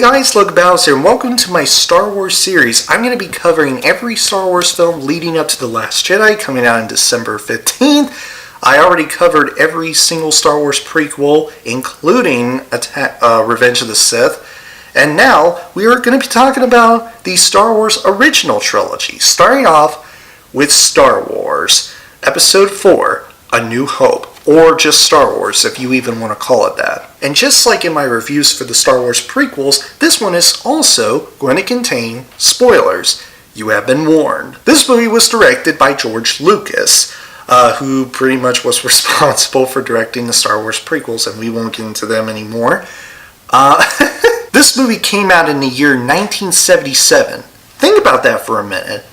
guys, Logan here, and welcome to my Star Wars series. I'm going to be covering every Star Wars film leading up to The Last Jedi, coming out on December 15th. I already covered every single Star Wars prequel, including Revenge of the Sith. And now, we are going to be talking about the Star Wars original trilogy, starting off with Star Wars, Episode 4, A New Hope. Or just Star Wars, if you even want to call it that. And just like in my reviews for the Star Wars prequels, this one is also going to contain spoilers. You have been warned. This movie was directed by George Lucas, who pretty much was responsible for directing the Star Wars prequels, and we won't get into them anymore. This movie came out in the year 1977. Think about that for a minute.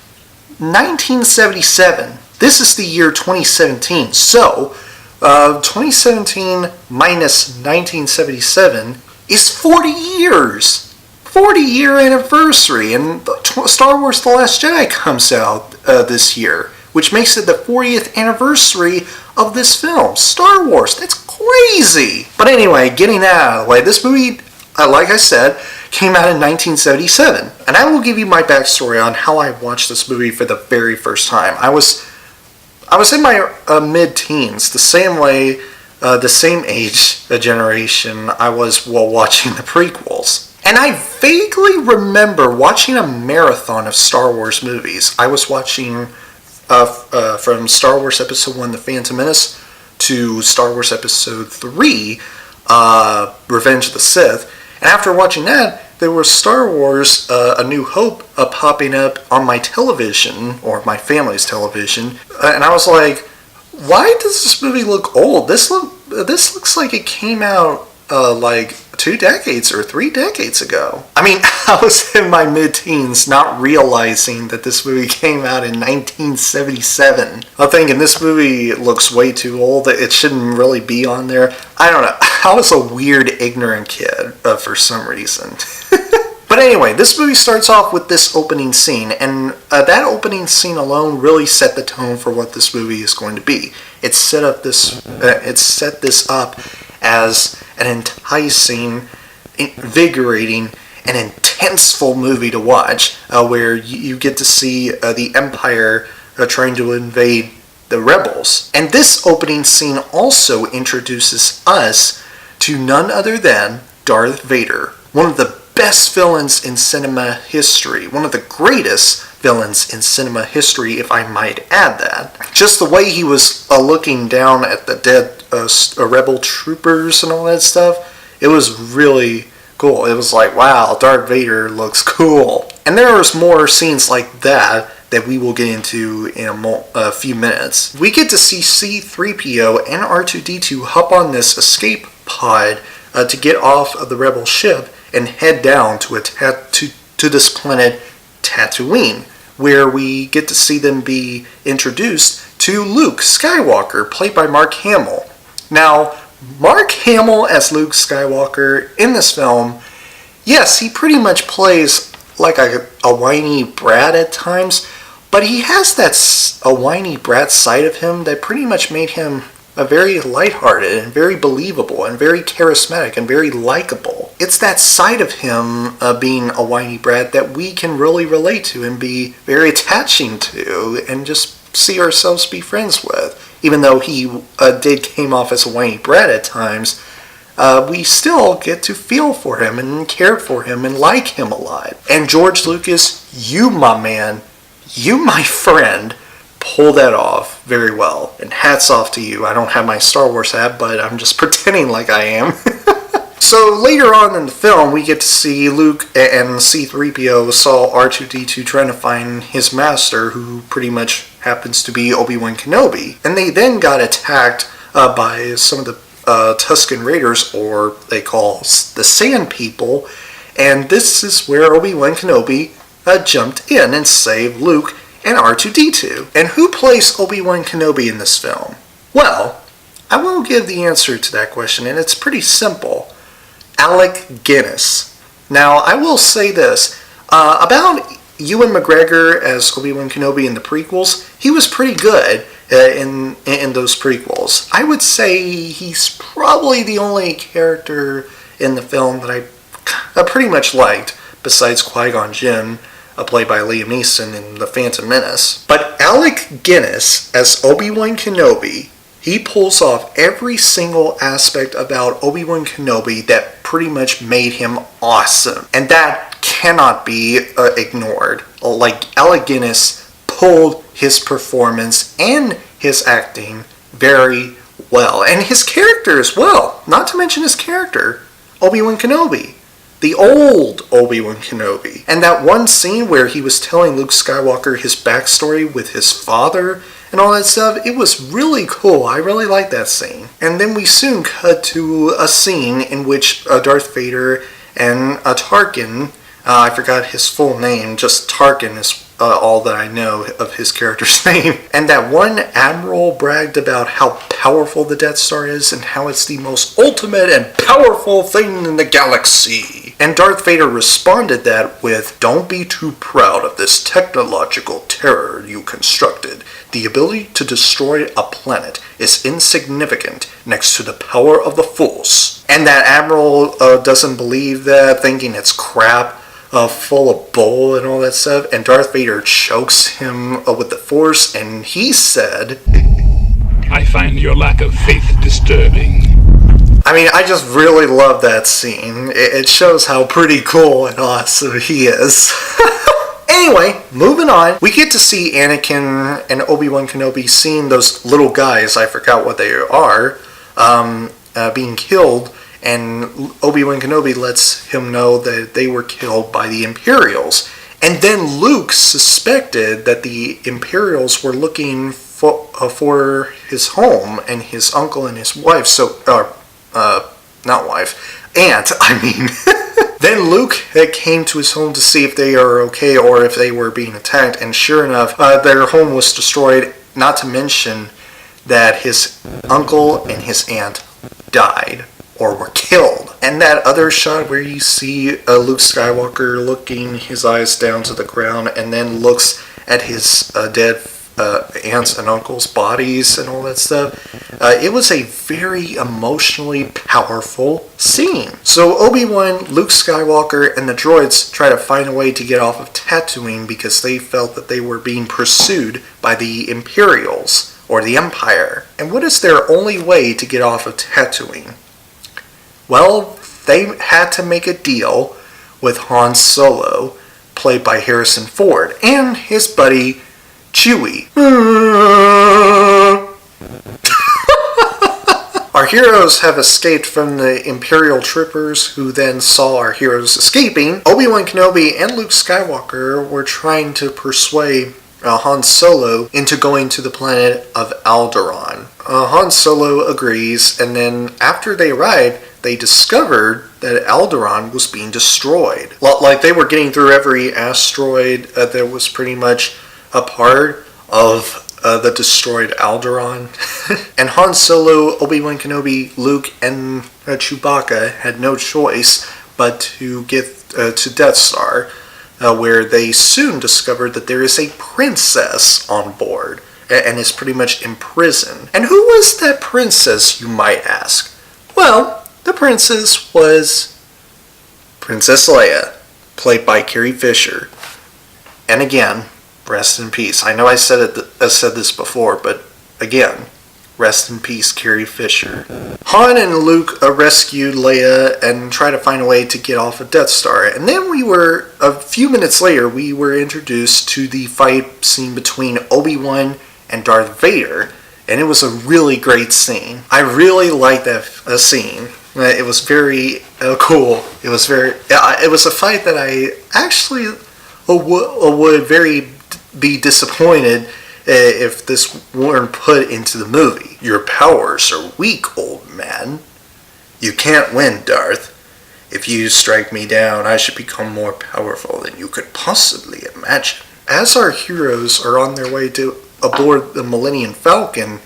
1977. This is the year 2017, so 2017 minus 1977 is 40 years. 40-year anniversary, and Star Wars The Last Jedi comes out this year, which makes it the 40th anniversary of this film. Star Wars, that's crazy! But anyway, getting that out of the way, this movie, like I said, came out in 1977. And I will give you my backstory on how I watched this movie for the very first time. I was in my mid-teens, the same age generation I was while watching the prequels. And I vaguely remember watching a marathon of Star Wars movies. I was watching from Star Wars Episode 1, The Phantom Menace, to Star Wars Episode 3, Revenge of the Sith. And after watching that, there was Star Wars A New Hope popping up on my television, or my family's television, and I was like, why does this movie look old? This looks like it came out like 2 decades or 3 decades ago. I mean, I was in my mid-teens not realizing that this movie came out in 1977. I'm thinking this movie looks way too old, it shouldn't really be on there. I don't know, I was a weird, ignorant kid for some reason. But anyway, this movie starts off with this opening scene, and that opening scene alone really set the tone for what this movie is going to be. It set this up as an enticing, invigorating, and intenseful movie to watch, where you get to see the Empire trying to invade the Rebels. And this opening scene also introduces us to none other than Darth Vader, one of the best villains in cinema history, one of the greatest villains in cinema history, if I might add that. Just the way he was looking down at the dead rebel troopers and all that stuff, it was really cool. It was like, wow, Darth Vader looks cool. And there was more scenes like that we will get into in a few minutes. We get to see C-3PO and R2-D2 hop on this escape pod to get off of the rebel ship and head down to this planet Tatooine, where we get to see them be introduced to Luke Skywalker, played by Mark Hamill. Now, Mark Hamill as Luke Skywalker in this film, yes, he pretty much plays like a whiny brat at times, but he has a whiny brat side of him that pretty much made him a very lighthearted and very believable and very charismatic and very likable. It's that side of him being a whiny brat that we can really relate to and be very attaching to and just see ourselves be friends with. Even though he came off as a whiny brat at times, we still get to feel for him and care for him and like him a lot. And George Lucas, you my man, you my friend, pull that off very well, and hats off to you. I don't have my Star Wars hat, but I'm just pretending like I am. So later on in the film, we get to see Luke and C-3PO saw R2-D2 trying to find his master, who pretty much happens to be Obi-Wan Kenobi. And they then got attacked by some of the Tusken Raiders, or they call the Sand People, and this is where Obi-Wan Kenobi jumped in and saved Luke and R2-D2. And who plays Obi-Wan Kenobi in this film? Well, I will give the answer to that question, and it's pretty simple. Alec Guinness. Now, I will say this. About Ewan McGregor as Obi-Wan Kenobi in the prequels, he was pretty good in those prequels. I would say he's probably the only character in the film that I pretty much liked, besides Qui-Gon Jinn, played by Liam Neeson in The Phantom Menace. But Alec Guinness as Obi-Wan Kenobi, he pulls off every single aspect about Obi-Wan Kenobi that pretty much made him awesome. And that cannot be ignored. Like, Alec Guinness pulled his performance and his acting very well. And his character as well. Not to mention his character, Obi-Wan Kenobi. The old Obi-Wan Kenobi. And that one scene where he was telling Luke Skywalker his backstory with his father and all that stuff, it was really cool. I really liked that scene. And then we soon cut to a scene in which Darth Vader and Tarkin, I forgot his full name, just Tarkin is all that I know of his character's name. And that one admiral bragged about how powerful the Death Star is and how it's the most ultimate and powerful thing in the galaxy. And Darth Vader responded that with, "Don't be too proud of this technological terror you constructed. The ability to destroy a planet is insignificant next to the power of the Force." And that admiral doesn't believe that, thinking it's crap. Full of bull and all that stuff, and Darth Vader chokes him with the Force, and he said, "I find your lack of faith disturbing." I mean, I just really love that scene. It shows how pretty cool and awesome he is. Anyway, moving on, we get to see Anakin and Obi-Wan Kenobi seeing those little guys, I forgot what they are, being killed. And Obi-Wan Kenobi lets him know that they were killed by the Imperials. And then Luke suspected that the Imperials were looking for his home and his uncle and his wife. Not wife, aunt, I mean. Then Luke came to his home to see if they are okay or if they were being attacked. And sure enough, their home was destroyed, not to mention that his uncle and his aunt died. Or were killed. And that other shot where you see Luke Skywalker looking his eyes down to the ground and then looks at his dead aunts and uncles' bodies and all that stuff, it was a very emotionally powerful scene. So Obi-Wan, Luke Skywalker, and the droids try to find a way to get off of Tatooine because they felt that they were being pursued by the Imperials, or the Empire. And what is their only way to get off of Tatooine? Well, they had to make a deal with Han Solo, played by Harrison Ford, and his buddy Chewie. Our heroes have escaped from the Imperial troopers, who then saw our heroes escaping. Obi-Wan Kenobi and Luke Skywalker were trying to persuade Han Solo into going to the planet of Alderaan. Han Solo agrees, and then after they arrived, they discovered that Alderaan was being destroyed. Like, they were getting through every asteroid that was pretty much a part of the destroyed Alderaan. And Han Solo, Obi-Wan Kenobi, Luke, and Chewbacca had no choice but to get to Death Star, where they soon discovered that there is a princess on board and is pretty much imprisoned. And who was that princess, you might ask? Well, the princess was Princess Leia, played by Carrie Fisher. And again, rest in peace. I know I said this before, but again, rest in peace, Carrie Fisher. Han and Luke rescued Leia and tried to find a way to get off of Death Star. And then a few minutes later, we were introduced to the fight scene between Obi-Wan and Darth Vader. And it was a really great scene. I really liked that scene. It was very cool. It was a fight that I actually would be disappointed if this weren't put into the movie. Your powers are weak, old man. You can't win, Darth. If you strike me down, I should become more powerful than you could possibly imagine. As our heroes are on their way to aboard the Millennium Falcon,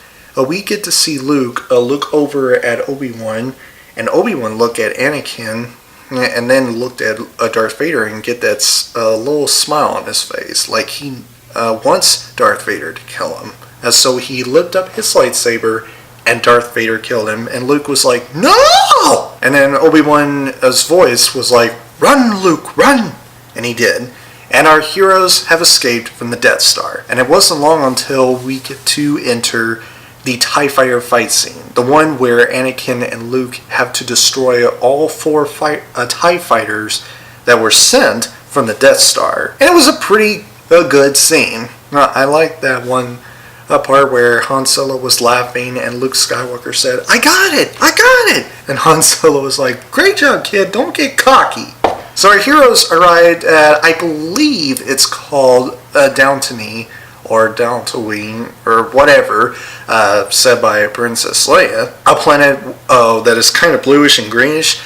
we get to see Luke look over at Obi-Wan, and Obi-Wan look at Anakin, and then looked at Darth Vader and get that little smile on his face, like he wants Darth Vader to kill him. So he lifted up his lightsaber and Darth Vader killed him, and Luke was like, no! And then Obi-Wan's voice was like, run, Luke, run! And he did. And our heroes have escaped from the Death Star. And it wasn't long until we get to enter the TIE Fighter fight scene. The one where Anakin and Luke have to destroy all 4 TIE Fighters that were sent from the Death Star. And it was a pretty good scene. I like that one part where Han Solo was laughing and Luke Skywalker said, I got it! And Han Solo was like, great job, kid, don't get cocky. So our heroes arrived at, I believe it's called Dantooine, or Dantooine, or whatever, said by Princess Leia, a planet that is kind of bluish and greenish,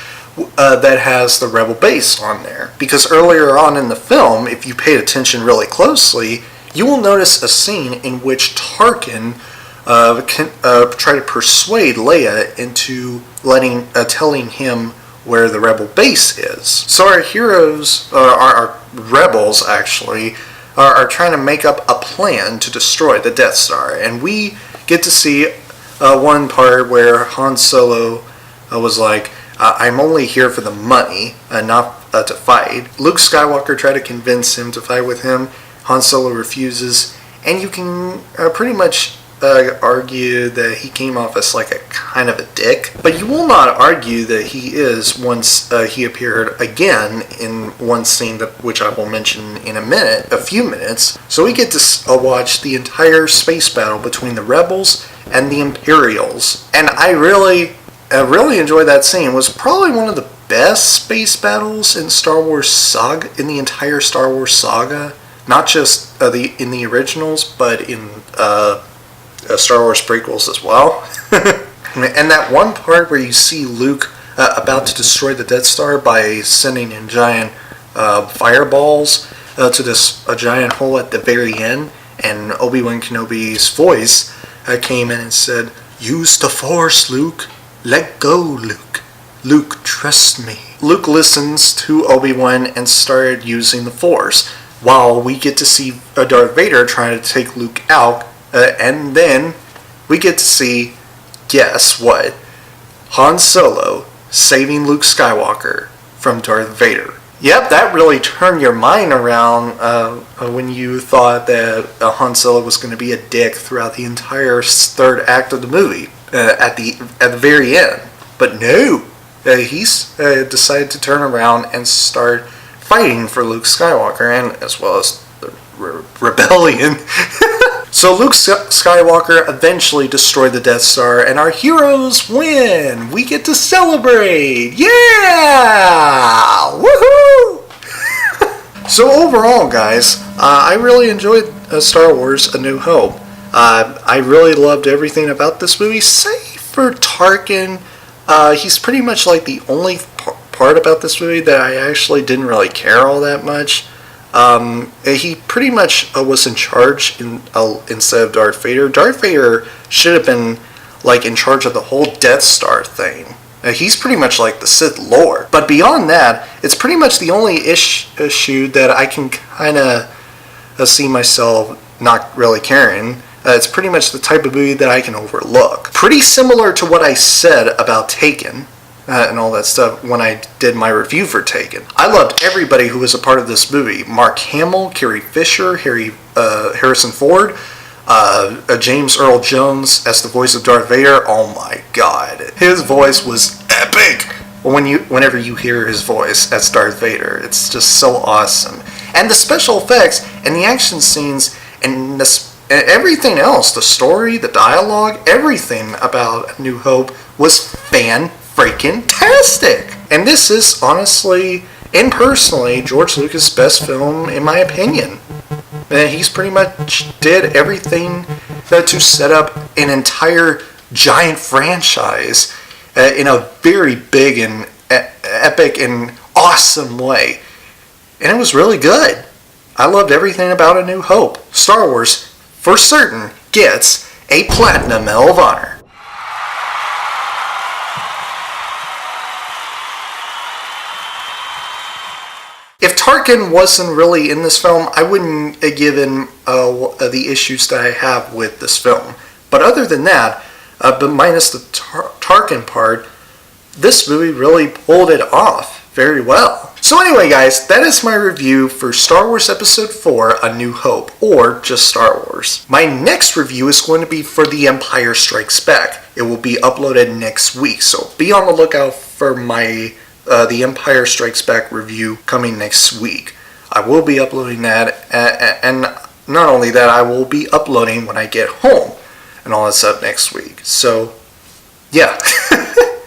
that has the Rebel base on there. Because earlier on in the film, if you paid attention really closely, you will notice a scene in which Tarkin try to persuade Leia into telling him where the Rebel base is. So our heroes, our rebels actually, are trying to make up a plan to destroy the Death Star. And we get to see one part where Han Solo was like, I'm only here for the money, not to fight. Luke Skywalker tried to convince him to fight with him. Han Solo refuses. And you can pretty much argue that he came off as like a kind of a dick, but you will not argue that he is once he appeared again in one scene which I will mention in a few minutes. So we get to watch the entire space battle between the Rebels and the Imperials, and I really enjoyed that scene. It was probably one of the best space battles in Star Wars saga, in the entire Star Wars saga, not just in the originals, but in Star Wars prequels as well. And that one part where you see Luke about to destroy the Death Star by sending in giant fireballs to a giant hole at the very end, and Obi-Wan Kenobi's voice came in and said, use the Force, Luke. Let go, Luke. Luke, trust me. Luke listens to Obi-Wan and started using the Force, while we get to see Darth Vader trying to take Luke out. And then we get to see, guess what? Han Solo saving Luke Skywalker from Darth Vader. Yep, that really turned your mind around when you thought that Han Solo was going to be a dick throughout the entire third act of the movie at the very end. But no, he's decided to turn around and start fighting for Luke Skywalker, and as well as the rebellion. So Luke Skywalker eventually destroyed the Death Star, and our heroes win! We get to celebrate! Yeah! Woohoo! So overall, guys, I really enjoyed Star Wars A New Hope. I really loved everything about this movie, save for Tarkin. He's pretty much like the only part about this movie that I actually didn't really care all that much. He pretty much was in charge instead of Darth Vader. Darth Vader should have been like in charge of the whole Death Star thing. He's pretty much like the Sith Lord. But beyond that, it's pretty much the only issue that I can kind of see myself not really caring. It's pretty much the type of movie that I can overlook. Pretty similar to what I said about Taken. And all that stuff when I did my review for Taken. I loved everybody who was a part of this movie. Mark Hamill, Carrie Fisher, Harrison Ford, James Earl Jones as the voice of Darth Vader. Oh my god. His voice was epic. Whenever you hear his voice as Darth Vader, it's just so awesome. And the special effects and the action scenes and everything else, the story, the dialogue, everything about New Hope was freaking-tastic. And this is honestly and personally George Lucas' best film in my opinion. He's pretty much did everything to set up an entire giant franchise in a very big and epic and awesome way. And it was really good. I loved everything about A New Hope. Star Wars, for certain, gets a Platinum Medal of Honor. If Tarkin wasn't really in this film, I wouldn't have given the issues that I have with this film. But other than that, but minus the Tarkin part, this movie really pulled it off very well. So anyway, guys, that is my review for Star Wars Episode 4, A New Hope, or just Star Wars. My next review is going to be for The Empire Strikes Back. It will be uploaded next week, so be on the lookout for my The Empire Strikes Back review coming next week. I will be uploading that, and not only that, I will be uploading when I get home, and all that's up next week. So, yeah.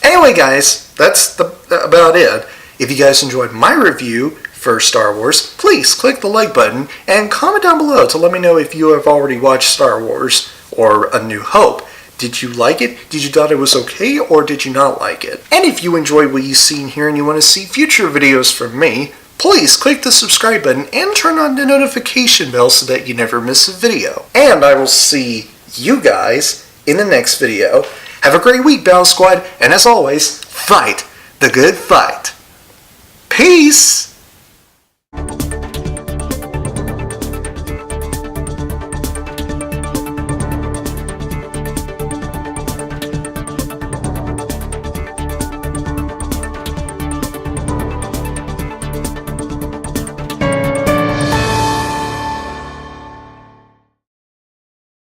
Anyway, guys, that's about it. If you guys enjoyed my review for Star Wars, please click the like button and comment down below to let me know if you have already watched Star Wars or A New Hope. Did you like it? Did you thought it was okay, or did you not like it? And if you enjoyed what you've seen here and you want to see future videos from me, please click the subscribe button and turn on the notification bell so that you never miss a video. And I will see you guys in the next video. Have a great week, Battle Squad, and as always, fight the good fight. Peace!